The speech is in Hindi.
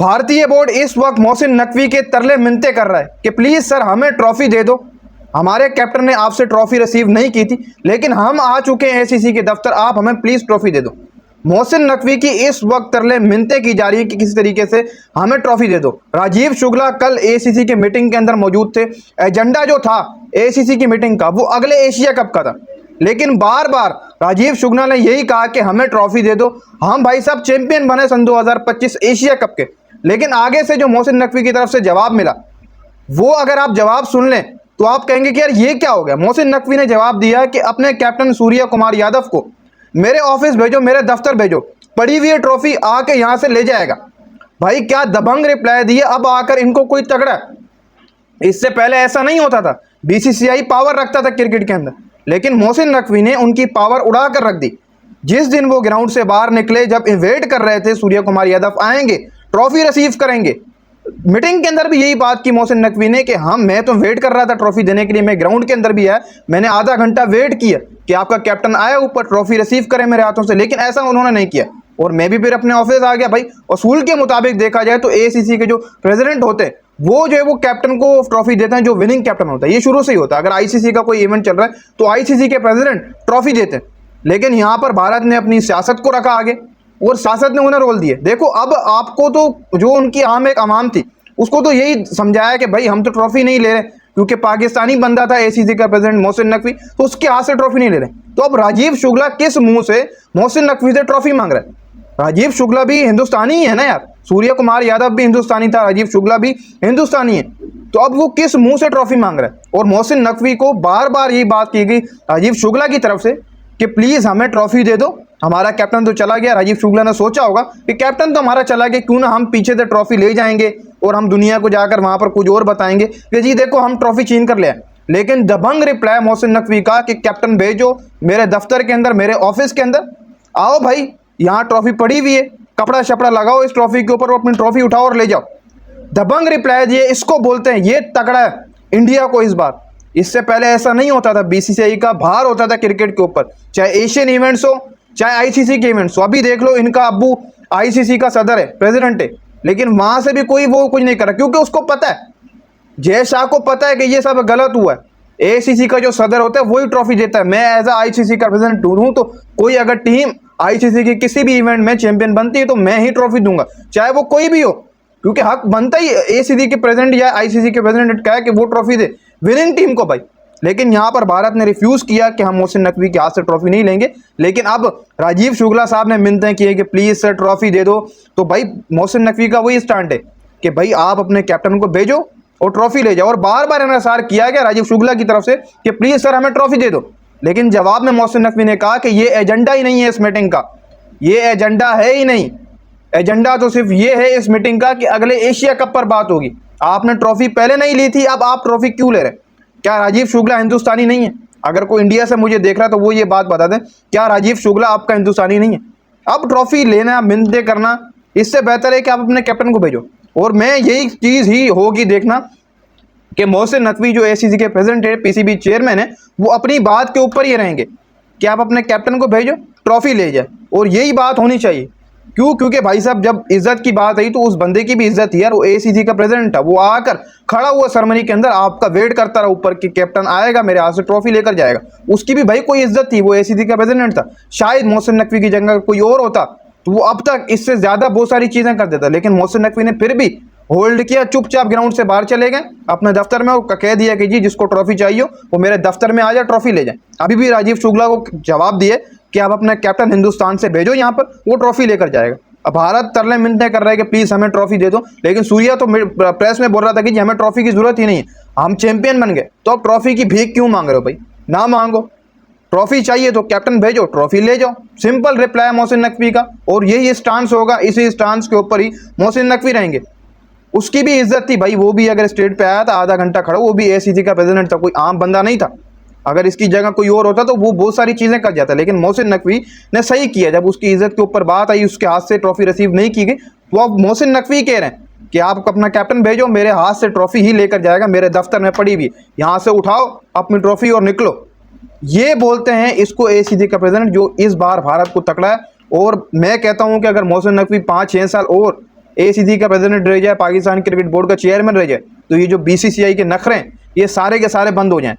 भारतीय बोर्ड इस वक्त मोहसिन नकवी के तरले मिन्नतें कर रहा है कि प्लीज़ सर हमें ट्रॉफ़ी दे दो। हमारे कैप्टन ने आपसे ट्रॉफ़ी रिसीव नहीं की थी, लेकिन हम आ चुके हैं एसीसी के दफ्तर, आप हमें प्लीज़ ट्रॉफ़ी दे दो। मोहसिन नकवी की इस वक्त तरले मिन्नतें की जा रही है कि किसी तरीके से हमें ट्रॉफ़ी दे दो। राजीव शुक्ला कल एसीसी के मीटिंग के अंदर मौजूद थे। एजेंडा जो था एसीसी की मीटिंग का वो अगले एशिया कप का था, लेकिन बार बार राजीव शुक्ला ने यही कहा कि हमें ट्रॉफ़ी दे दो, हम भाई साहब चैंपियन बने सन 2025 एशिया कप के। लेकिन आगे से जो मोहसिन नकवी की तरफ से जवाब मिला, वो अगर आप जवाब सुन लें तो आप कहेंगे कि यार ये क्या हो गया। मोहसिन नकवी ने जवाब दिया कि अपने कैप्टन सूर्य कुमार यादव को मेरे ऑफिस भेजो, मेरे दफ्तर भेजो, पड़ी हुई ट्रॉफी आके यहाँ से ले जाएगा। भाई क्या दबंग रिप्लाई दिए, अब आकर इनको कोई तगड़ा। इससे पहले ऐसा नहीं होता था, बीसीसीआई पावर रखता था क्रिकेट के अंदर, लेकिन मोहसिन नकवी ने उनकी पावर उड़ा कर रख दी। जिस दिन वो ग्राउंड से बाहर निकले, जब वेट कर रहे थे सूर्य कुमार यादव आएंगे, ट्रॉफी रिसीव करेंगे, मीटिंग के अंदर भी यही बात की मोहसिन नकवी ने कि मैं तो वेट कर रहा था ट्रॉफी देने के लिए, मैं ग्राउंड के अंदर भी है, मैंने आधा घंटा वेट किया कि आपका कैप्टन आया ऊपर ट्रॉफी रिसीव करे मेरे हाथों से, लेकिन ऐसा उन्होंने नहीं किया और मैं भी फिर अपने ऑफिस आ गया। भाई असूल के मुताबिक देखा जाए तो एसीसी के जो प्रेसिडेंट होते हैं वो जो है वो कैप्टन को ट्रॉफी देते हैं, जो विनिंग कैप्टन होता है। ये शुरू से ही होता है, अगर आईसीसी का कोई इवेंट चल रहा है तो आईसीसी के प्रेसिडेंट ट्रॉफी देते हैं। लेकिन यहाँ पर भारत ने अपनी सियासत को रखा आगे और सियासत ने उन्हें रोल दिए। देखो अब आपको तो जो उनकी एक आवाम थी उसको तो यही समझाया कि भाई हम तो ट्रॉफी नहीं ले रहे, क्योंकि पाकिस्तानी बंदा था एसीसी का प्रेसिडेंट मोहसिन नकवी, तो उसके हाथ से ट्रॉफी नहीं ले रहे। तो अब राजीव शुक्ला किस मुंह से मोहसिन नकवी से ट्रॉफी मांग रहा है? राजीव शुक्ला भी हिंदुस्तानी ही है ना यार, सूर्य कुमार यादव भी हिंदुस्तानी था, राजीव शुक्ला भी हिंदुस्तानी है, तो अब वो किस मुंह से ट्रॉफी मांग रहा है? और मोहसिन नकवी को बार बार यही बात की गई राजीव शुक्ला की तरफ से कि प्लीज़ हमें ट्रॉफी दे दो, हमारा कैप्टन तो चला गया। राजीव शुक्ला ने सोचा होगा कि कैप्टन तो हमारा चला गया, क्यों ना हम पीछे से ट्रॉफी ले जाएंगे और हम दुनिया को जाकर वहां पर कुछ और बताएंगे कि जी देखो हम ट्रॉफी छीन कर ले आए। लेकिन दबंग रिप्लाई मोहसिन नकवी का कि कैप्टन भेजो मेरे दफ्तर के अंदर, मेरे ऑफिस के अंदर, आओ भाई यहाँ ट्रॉफी पड़ी हुई है, कपड़ा शपड़ा लगाओ इस ट्रॉफी के ऊपर, अपनी ट्रॉफी उठाओ और ले जाओ। दबंग रिप्लाई दिए, इसको बोलते हैं ये तगड़ा है इंडिया को इस बार। इससे पहले ऐसा नहीं होता था, बीसीसीआई का भार होता था क्रिकेट के ऊपर, चाहे एशियन इवेंट्स हो चाहे आईसीसी के इवेंट्स हो। अभी देख लो इनका अब्बू आईसीसी का सदर है, प्रेसिडेंट है, लेकिन वहां से भी कोई वो कुछ नहीं करा, क्योंकि उसको पता है, जय शाह को पता है कि ये सब गलत हुआ है। एसीसी का जो सदर होता है वही ट्रॉफी देता है। मैं एज आईसीसी का प्रेसिडेंट हूं, तो कोई अगर टीम आईसीसी की किसी भी इवेंट में चैंपियन बनती है तो मैं ही ट्रॉफी दूंगा, चाहे वो कोई भी हो, क्योंकि हक बनता ही एसीसी के प्रेसिडेंट या आईसीसी के प्रेसिडेंट का है कि वो ट्रॉफी दे विनिंग टीम को भाई। लेकिन यहाँ पर भारत ने रिफ्यूज किया कि हम मोहसिन नकवी के हाथ से ट्रॉफी नहीं लेंगे। लेकिन अब राजीव शुक्ला साहब ने मिन्नतें की है कि प्लीज सर ट्रॉफी दे दो, तो भाई मोहसिन नकवी का वही स्टैंड है कि भाई आप अपने कैप्टन को भेजो और ट्रॉफी ले जाओ। और बार बार इनसार किया गया राजीव शुक्ला की तरफ से कि प्लीज सर हमें ट्रॉफी दे दो, लेकिन जवाब में मोहसिन नकवी ने कहा कि ये एजेंडा ही नहीं है इस मीटिंग का, ये एजेंडा है ही नहीं। एजेंडा तो सिर्फ ये है इस मीटिंग का कि अगले एशिया कप पर बात होगी। आपने ट्रॉफी पहले नहीं ली थी, अब आप ट्रॉफी क्यों ले रहे? क्या राजीव शुक्ला हिंदुस्तानी नहीं है? अगर कोई इंडिया से मुझे देख रहा है तो वो ये बात बता दें, क्या राजीव शुक्ला आपका हिंदुस्तानी नहीं है? अब ट्रॉफी लेना, मिन्नतें करना, इससे बेहतर है कि आप अपने कैप्टन को भेजो। और मैं यही चीज़ ही होगी देखना कि मोहसिन नकवी जो एसीसी के प्रेसिडेंट है, पीसीबी चेयरमैन है, वो अपनी बात के ऊपर ही रहेंगे कि आप अपने कैप्टन को भेजो, ट्रॉफी ले जाए। और यही बात होनी चाहिए। क्यों? क्योंकि भाई साहब जब इज्जत की बात आई तो उस बंदे की भी इज्जत थी यार, वो एसीसी का प्रेसिडेंट था, वो आकर खड़ा हुआ सेरेमनी के अंदर आपका वेट करता रहा ऊपर कि कैप्टन आएगा मेरे हाथ से ट्रॉफी लेकर जाएगा। उसकी भी भाई कोई इज्जत थी, वो एसीसी का प्रेसिडेंट था। शायद मोहसिन नकवी की जगह कोई और होता तो वो अब तक इससे ज्यादा बहुत सारी चीजें कर देता, लेकिन मोहसिन नकवी ने फिर भी होल्ड किया, चुपचाप ग्राउंड से बाहर चले गए अपने दफ्तर में, वो कह दिया कि जी जिसको ट्रॉफी चाहिए वो मेरे दफ्तर में आ जाए, ट्रॉफी ले जाए। अभी भी राजीव शुक्ला को जवाब दिए कि आप अपना कैप्टन हिंदुस्तान से भेजो यहाँ पर, वो ट्रॉफी लेकर जाएगा। अब भारत तरले मिन्नतें कर रहा है कि प्लीज हमें ट्रॉफी दे दो, लेकिन सूर्या तो प्रेस में बोल रहा था कि हमें ट्रॉफी की जरूरत ही नहीं है, हम चैंपियन बन गए। तो अब ट्रॉफी की भीख क्यों मांग रहे हो भाई? ना मांगो, ट्रॉफी चाहिए तो कैप्टन भेजो, ट्रॉफी ले जाओ। सिंपल रिप्लाई मोहसिन नकवी का, और यही स्टांस होगा, इसी स्टांस के ऊपर ही मोहसिन नकवी रहेंगे। उसकी भी इज्जत थी भाई, वो भी अगर स्टेज पे आया था आधा घंटा खड़ा, वो भी एसीसी का प्रेसिडेंट था, कोई आम बंदा नहीं था। अगर इसकी जगह कोई और होता तो वो बहुत सारी चीजें कर जाता, लेकिन मोहसिन नकवी ने सही किया। जब उसकी इज्जत के ऊपर बात आई, उसके हाथ से ट्रॉफी रिसीव नहीं की गई, तो अब मोहसिन नकवी कह रहे हैं कि आप अपना कैप्टन भेजो, मेरे हाथ से ट्रॉफी ही लेकर जाएगा, मेरे दफ्तर में पड़ी हुई, यहाँ से उठाओ अपनी ट्रॉफी और निकलो। ये बोलते हैं इसको एसीसी का प्रेसिडेंट, जो इस बार भारत को तकड़ा है। और मैं कहता हूं कि अगर मोहसिन नकवी 5-6 साल और ACC का प्रेसिडेंट रह जाए, पाकिस्तान क्रिकेट बोर्ड का चेयरमैन रह जाए, तो ये जो BCCI के नखरे हैं ये सारे के सारे बंद हो जाएं।